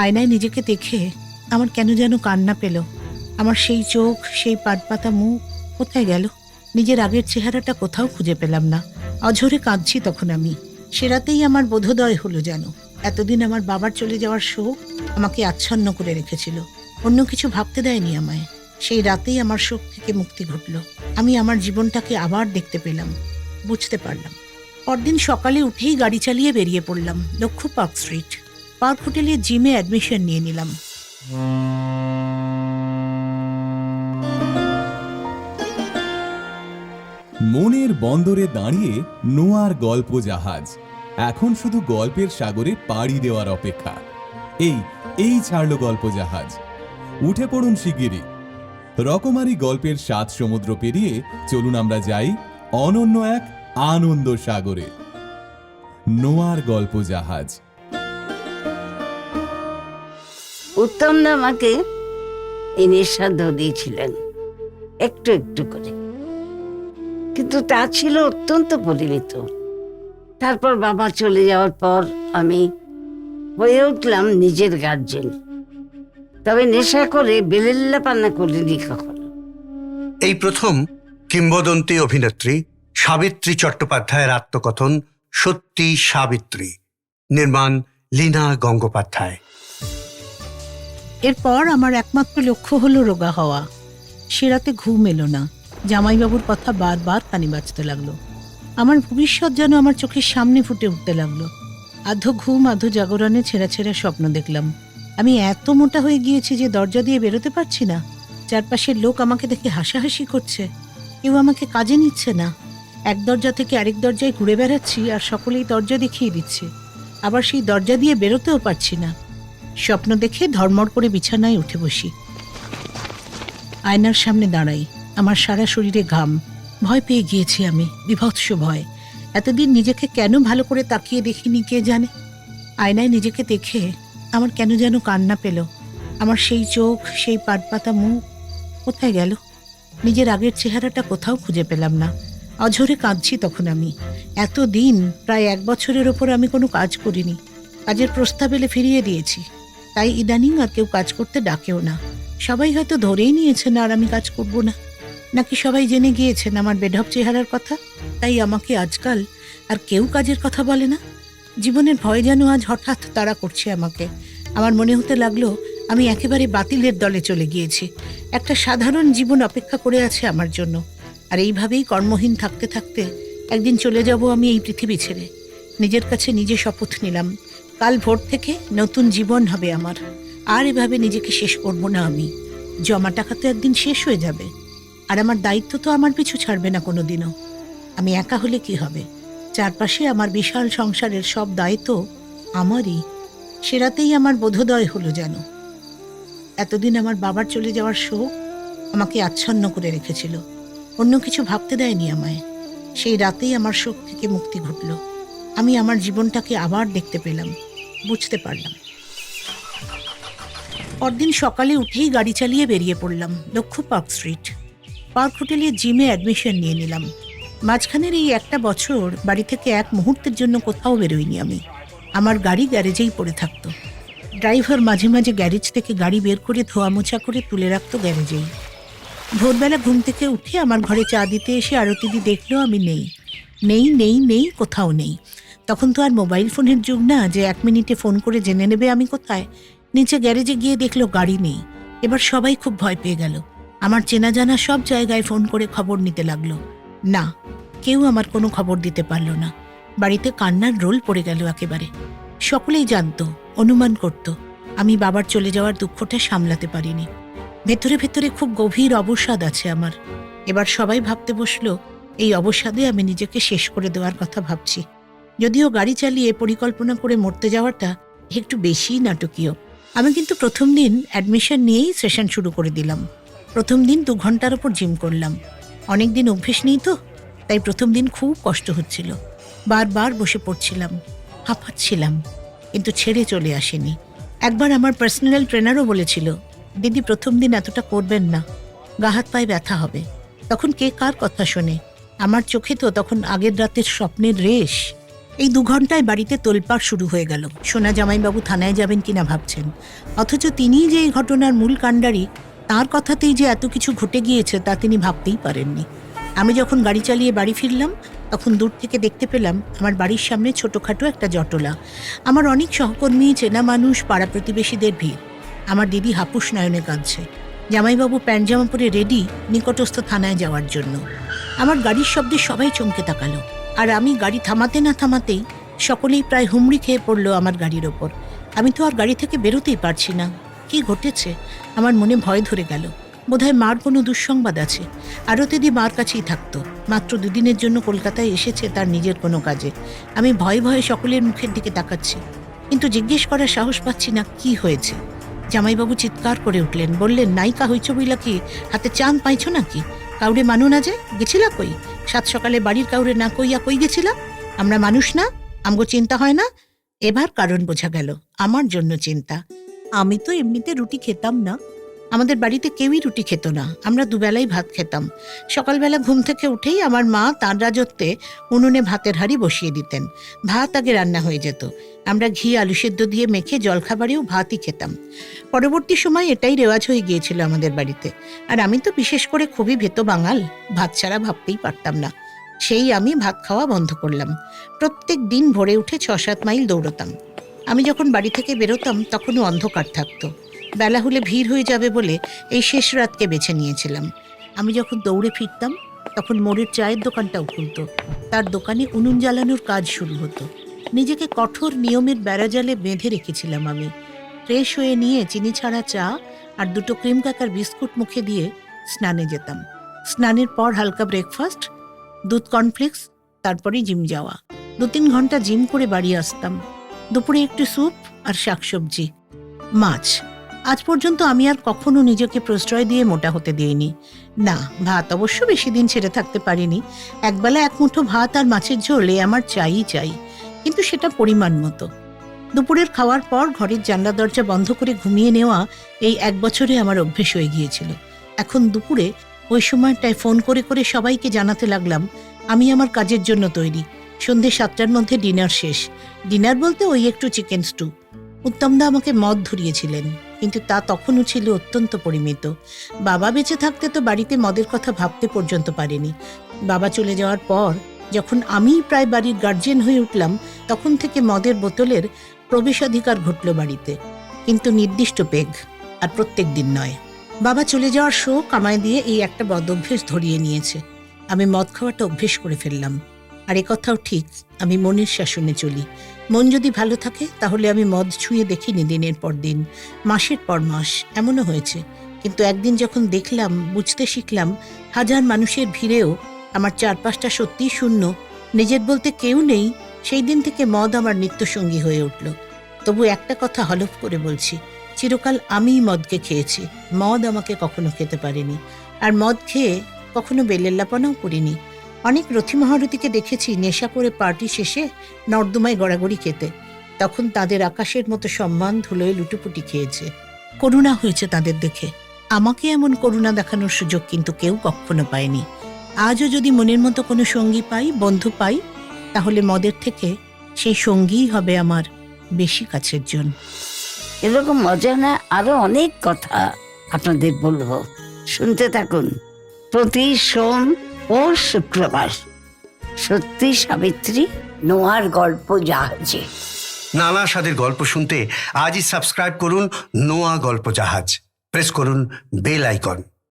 আয়নায় নিজেকে দেখে আমার কেন যেন কান্না পেল। আমার সেই চোখ, সেই পাটপাতা মুখ কোথায় গেল? নিজের আগের চেহারাটা কোথাও খুঁজে পেলাম না। অঝরে কাঁদছি তখন আমি। সে রাতেই আমার বোধোদয় হলো যেন এতদিন আমার বাবার চলে যাওয়ার শোক আমাকে আচ্ছন্ন করে রেখেছিল, অন্য কিছু ভাবতে দেয়নি আমায়। সেই রাতেই আমার শোক থেকে মুক্তি ঘটল। আমি আমার জীবনটাকে আবার দেখতে পেলাম, বুঝতে পারলাম। পরদিন সকালে উঠেই গাড়ি চালিয়ে বেরিয়ে পড়লাম লক্ষ্য পার্ক স্ট্রিট। পার্ক হোটেলে জিমে অ্যাডমিশন নিয়ে নিলাম। মনের বন্দরে দাঁড়িয়ে নোয়ার গল্প জাহাজ এখন শুধু গল্পের সাগরে পাড়ি দেওয়ার অপেক্ষা। এই ছাড়লো গল্প জাহাজ। উঠে পড়ুন শিগগিরই। রকমারি গল্পের 7 সমুদ্র পেরিয়ে চলুন আমরা যাই অনন্য এক আনন্দ সাগরে। নোয়ার গল্প জাহাজ। উত্তম দা আমাকে এই নিঃসাধ্য দিয়েছিলেন একটু একটু করে, কিন্তু তা ছিল অত্যন্ত পরিমিত। তারপর বাবা চলে যাওয়ার পর আমি হয়ে উঠলাম নিজের গার্জেন। তবে নেশা করে বেলেল্লা পান্না করিনি কখনো। এই প্রথম কিংবদন্তি অভিনেত্রী সাবিত্রী চট্টোপাধ্যায়ের আত্মকথন সত্যি সাবিত্রী, নির্মাণ লীনা গঙ্গোপাধ্যায়। এরপর আমার একমাত্র লক্ষ্য হলো রোগা হওয়া। সে রাতে ঘুম এলো না। জামাইবাবুর কথা বারবার কানে বাজতে লাগলো। আমার ভবিষ্যৎ যেন আমার চোখের সামনে ফুটে উঠতে লাগলো। আধো ঘুম আধো জাগরণে ছেঁড়া ছেঁড়া স্বপ্ন দেখলাম। আমি এত মোটা হয়ে গিয়েছি যে দরজা দিয়ে বেরোতে পারছি না। চারপাশের লোক আমাকে দেখে হাসাহাসি করছে, কেউ আমাকে কাজে নিচ্ছে না। এক দরজা থেকে আরেক দরজায় ঘুরে বেড়াচ্ছি আর সকলেই দরজা দেখিয়ে দিচ্ছে, আবার সেই দরজা দিয়ে বেরোতেও পারছি না। স্বপ্ন দেখে ধর্মড় করে বিছানায় উঠে বসি। আয়নার সামনে দাঁড়াই, আমার সারা শরীরে ঘাম। ভয় পেয়ে গিয়েছি আমি, বিভৎস ভয়। এতদিন নিজেকে কেন ভালো করে তাকিয়ে দেখিনি কে জানে। আয়নায় নিজেকে দেখে আমার কেন যেন কান্না পেল। আমার সেই চোখ, সেই পাটপাতা মুখ কোথায় গেল? নিজের আগের চেহারাটা কোথাও খুঁজে পেলাম না। অঝরে কাঁদছি তখন আমি। এতদিন, প্রায় 1 বছরের ওপর আমি কোনো কাজ করিনি। কাজের প্রস্তাব এলে ফিরিয়ে দিয়েছি। তাই ইদানিং আর কেউ কাজ করতে ডাকেও না। সবাই হয়তো ধরেই নিয়েছেন আর আমি কাজ করব না, নাকি সবাই জেনে গিয়েছেন আমার বেঢপ চেহারার কথা, তাই আমাকে আজকাল আর কেউ কাজের কথা বলে না। জীবনের ভয় যেন আজ হঠাৎ তাড়া করছে আমাকে। আমার মনে হতে লাগলো আমি একেবারে বাতিলের দলে চলে গিয়েছি। একটা সাধারণ জীবন অপেক্ষা করে আছে আমার জন্য। আর এইভাবেই কর্মহীন থাকতে থাকতে একদিন চলে যাব আমি এই পৃথিবী ছেড়ে। নিজের কাছে নিজে শপথ নিলাম, কাল ভোর থেকে নতুন জীবন হবে আমার। আর এভাবে নিজেকে শেষ করব না আমি। জমা টাকা তো একদিন শেষ হয়ে যাবে, আর আমার দায়িত্ব তো আমার পিছু ছাড়বে না কোনোদিনও। আমি একা হলে কি হবে? চারপাশে আমার বিশাল সংসারের সব দায়িত্ব আমারই। সে রাতেই আমার বোধোদয় হলো যেন এতদিন আমার বাবার চলে যাওয়ার শোক আমাকে আচ্ছন্ন করে রেখেছিল, অন্য কিছু ভাবতে দেয়নি আমায়। সেই রাতেই আমার শোক থেকে মুক্তি ঘটল। আমি আমার জীবনটাকে আবার দেখতে পেলাম, বুঝতে পারলাম। পরদিন সকালে উঠেই গাড়ি চালিয়ে বেরিয়ে পড়লাম লক্ষ্য পার্ক স্ট্রিট। পার্ক হোটেলে জিমে অ্যাডমিশন নিয়ে নিলাম। মাঝখানের এই 1টা বছর বাড়ি থেকে এক মুহূর্তের জন্য কোথাও বেরোইনি আমি। আমার গাড়ি গ্যারেজেই পড়ে থাকতো। ড্রাইভার মাঝে মাঝে গ্যারেজ থেকে গাড়ি বের করে ধোয়া মোছা করে তুলে রাখতো গ্যারেজেই। ভোরবেলা ঘুম থেকে উঠে আমার ঘরে চা দিতে এসে আরতিদি দেখলো আমি নেই নেই নেই নেই, কোথাও নেই। তখন তো আর মোবাইল ফোনের যুগ না যে 1 মিনিটে ফোন করে জেনে নেবে আমি কোথায়। নিচে গ্যারেজে গিয়ে দেখলো গাড়ি নেই। এবার সবাই খুব ভয় পেয়ে গেল। আমার চেনা জানা সব জায়গায় ফোন করে খবর নিতে লাগলো। না, কেউ আমার কোনো খবর দিতে পারলো না। বাড়িতে কান্নার রোল পড়ে গেল একেবারে। সকলেই জানতো, অনুমান করত আমি বাবার চলে যাওয়ার দুঃখটা সামলাতে পারিনি। ভেতরে ভেতরে খুব গভীর অবসাদ আছে আমার। এবার সবাই ভাবতে বসলো এই অবসাদে আমি নিজেকে শেষ করে দেওয়ার কথা ভাবছি। যদিও গাড়ি চালিয়ে পরিকল্পনা করে মরতে যাওয়াটা একটু বেশিই নাটকীয়। আমি কিন্তু প্রথম দিন অ্যাডমিশন নিয়েই সেশন শুরু করে দিলাম। প্রথম দিন 2 ঘন্টার ওপর জিম করলাম। অনেক দিন অভ্যেস নেই তো, তাই প্রথম দিন খুব কষ্ট হচ্ছিল। বারবার বসে পড়ছিলাম, হাঁপাচ্ছিলাম, কিন্তু ছেড়ে চলে আসেনি। একবার আমার পার্সোনাল ট্রেনারও বলেছিল, দিদি প্রথম দিন এতটা করবেন না, গা হাত পায়ে ব্যথা হবে। তখন কে কার কথা শোনে? আমার চোখে তো তখন আগের রাতের স্বপ্নের রেশ। এই 2 ঘন্টায় বাড়িতে তোলপাড় শুরু হয়ে গেল। সোনা জামাইবাবু থানায় যাবেন কিনা ভাবছেন, অথচ তিনিই যে এই ঘটনার মূল কাণ্ডারি, তার কথাতেই যে এত কিছু ঘটে গিয়েছে তা তিনি ভাবতেই পারেননি। আমি যখন গাড়ি চালিয়ে বাড়ি ফিরলাম তখন দূর থেকে দেখতে পেলাম আমার বাড়ির সামনে ছোটোখাটো একটা জটলা। আমার অনেক সহকর্মী, চেনা মানুষ, পাড়া প্রতিবেশীদের ভিড়। আমার দিদি হাপুস নয়নে কাঁদছে। জামাইবাবু প্যান্ট জামা পরে রেডি নিকটস্থ থানায় যাওয়ার জন্য। আমার গাড়ির শব্দে সবাই চমকে তাকালো, আর আমি গাড়ি থামাতে না থামাতেই সকলেই প্রায় হুমড়ি খেয়ে পড়লো আমার গাড়ির ওপর। আমি তো আর গাড়ি থেকে বেরোতেই পারছি না। কি ঘটেছে? আমার মনে ভয় ধরে গেল। বোধহয় মার কোনো দুঃসংবাদ আছে। আরতিদি মার কাছেই থাকতো। মাত্র 2 দিনের জন্য কলকাতায় এসেছে তার নিজের কোনো কাজে। আমি ভয়ে ভয়ে সকলের মুখের দিকে তাকাচ্ছি, কিন্তু জিজ্ঞেস করার সাহস পাচ্ছি না কি হয়েছে। জামাইবাবু চিৎকার করে উঠলেন, বললেন, নায়িকা হইছ বইলা কি হাতে চাঁদ পাইছ নাকি? কাউরে মানু না যে গেছিলা কই? 7 সকালে বাড়ির কাউরে না কইয়া কই গেছিলা? আমরা মানুষ না? আমগো চিন্তা হয় না? এবার কারণ বোঝা গেল, আমার জন্য চিন্তা। আমি তো এমনিতে রুটি খেতাম না। আমাদের বাড়িতে কেউই রুটি খেত না। আমরা দুবেলাই ভাত খেতাম। সকালবেলা ঘুম থেকে উঠেই আমার মা তাঁর রাজত্বে উনুনে ভাতের হাঁড়ি বসিয়ে দিতেন। ভাত আগে রান্না হয়ে যেত। আমরা ঘি আলু সেদ্ধ দিয়ে মেখে জলখাবারেও ভাতই খেতাম। পরবর্তী সময় এটাই রেওয়াজ হয়ে গিয়েছিল আমাদের বাড়িতে। আর আমি তো বিশেষ করে খুবই ভেতো বাঙাল, ভাত ছাড়া ভাবতেই পারতাম না। সেই আমি ভাত খাওয়া বন্ধ করলাম। প্রত্যেক দিন ভোরে উঠে 6-7 মাইল দৌড়তাম। আমি যখন বাড়ি থেকে বেরোতাম তখনও অন্ধকার থাকতো। বেলা হলে ভিড় হয়ে যাবে বলে এই শেষ রাতকে বেছে নিয়েছিলাম। আমি যখন দৌড়ে ফিরতাম তখন মোড়ের চায়ের দোকানটাও খুলতো। তার দোকানে উনুন জ্বালানোর কাজ শুরু হতো। নিজেকে কঠোর নিয়মের বেড়াজালে বেঁধে রেখেছিলাম আমি। ফ্রেশ হয়ে নিয়ে চিনি ছাড়া চা আর 2টো ক্রিম কাকার বিস্কুট মুখে দিয়ে স্নানে যেতাম। স্নানের পর হালকা ব্রেকফাস্ট, দুধ কর্নফ্লেক্স, তারপরে জিম যাওয়া। 2-3 ঘন্টা জিম করে বাড়ি আসতাম। দুপুরে একটু স্যুপ আর শাকসবজি, মাছ। আজ পর্যন্ত আমি আর কখনো নিজেকে প্রশ্রয় দিয়ে মোটা হতে দিইনি। না, ভাত অবশ্য বেশি দিন ছেড়ে থাকতে পারিনি। একবেলা 1 মুঠো ভাত আর মাছের ঝোলে আমার চাই, কিন্তু সেটা পরিমাণ মতো। দুপুরের খাওয়ার পর ঘরের জানলা দরজা বন্ধ করে ঘুমিয়ে নেওয়া এই 1 বছরে আমার অভ্যেস হয়ে গিয়েছিল। এখন দুপুরে ওই সময়টায় ফোন করে করে সবাইকে জানাতে লাগলাম আমি আমার কাজের জন্য তৈরি। সন্ধ্যে 7টার মধ্যে ডিনার শেষ। ডিনার বলতে ওই একটু চিকেন স্টু। উত্তমদা আমাকে মদ ধরিয়েছিলেন, কিন্তু তা তখনও ছিল অত্যন্ত পরিমিত। বাবা বেঁচে থাকতে তো বাড়িতে মদের কথা ভাবতে পর্যন্ত পারেনি। বাবা চলে যাওয়ার পর যখন আমি প্রায় বাড়ির গার্জিয়ান হয়ে উঠলাম, তখন থেকে মদের বোতলের প্রবেশাধিকার ঘটল বাড়িতে, কিন্তু নির্দিষ্ট পেগ, আর প্রত্যেক দিন নয়। বাবা চলে যাওয়ার শোক আমায় দিয়ে এই একটা বদ অভ্যেস ধরিয়ে নিয়েছে। আমি মদ খাওয়াটা অভ্যেস করে ফেললাম। আর কথাও ঠিক, আমি মনের শাসনে চলি। মন যদি ভালো থাকে তাহলে আমি মদ ছুঁয়ে দেখিনি দিনের পর দিন, মাসের পর মাস। এমনও হয়েছে, কিন্তু একদিন যখন দেখলাম, বুঝতে শিখলাম, হাজার মানুষের ভিড়েও আমার চারপাশটা সত্যিই শূন্য, নিজের বলতে কেউ নেই, সেই দিন থেকে মদ আমার নিত্যসঙ্গী হয়ে উঠল। তবু একটা কথা হলফ করে বলছি, চিরকাল আমিই মদকে খেয়েছি, মদ আমাকে কখনো খেতে পারেনি। আর মদ খেয়ে কখনো বেলেল্লাপনাও করিনি। অনেক রথী মহারথীকে দেখেছি নেশা করে পার্টি শেষে নর্দমায় গড়াগড়ি খেতে। তখন তাদের আকাশের মতো সম্মান ধুলোয় লুটুপুটি খেয়েছে। করুণা হয়েছে তাদের দেখে। আমাকে এমন করুণা দেখানোর সুযোগ কিন্তু কেউ কখনো পায়নি। আজও যদি মনের মতো কোনো সঙ্গী পাই, বন্ধু পাই, তাহলে মদের থেকে সেই সঙ্গীই হবে আমার বেশি কাছের জন। এরকম মজা না আরো অনেক কথা আপনাদের বলবো, শুনতে থাকুন। প্রতি সোম ও শুক্রবার সত্যি সাবিত্রী নোয়ার গল্প জাহাজে। নানা স্বাদের গল্প শুনতে আজই সাবস্ক্রাইব করুন নোয়া গল্প জাহাজ। প্রেস করুন বেল আইকন।